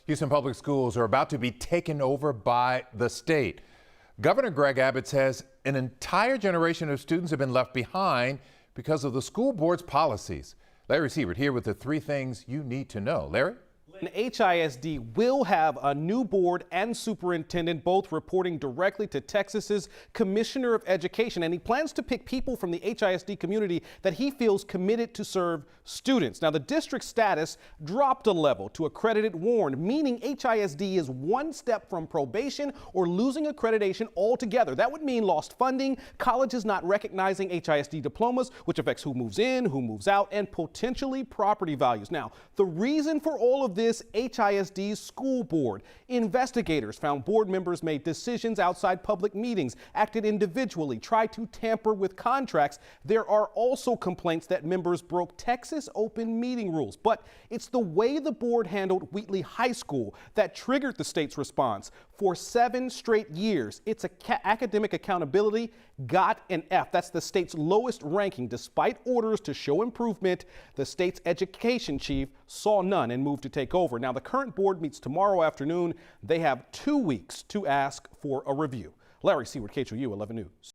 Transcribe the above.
Houston Public Schools are about to be taken over by the state. Governor Greg Abbott says an entire generation of students have been left behind because of the school board's policies. Larry Siebert here with the 3 things you need to know. Larry? HISD will have a new board and superintendent, both reporting directly to Texas's Commissioner of Education, and he plans to pick people from the HISD community that he feels committed to serve students. Now, the district status dropped a level to accredited warned, meaning HISD is one step from probation or losing accreditation altogether. That would mean lost funding, colleges not recognizing HISD diplomas, which affects who moves in, who moves out, and potentially property values. Now, the reason for all of this, HISD's school board. Investigators found board members made decisions outside public meetings, acted individually, tried to tamper with contracts. There are also complaints that members broke Texas open meeting rules. But it's the way the board handled Wheatley High School that triggered the state's response. For 7 straight years, its academic accountability got an F. That's the state's lowest ranking. Despite orders to show improvement, the state's education chief saw none and moved to take over. Now, the current board meets tomorrow afternoon. They have 2 weeks to ask for a review. Larry Siebert, KHOU 11 News.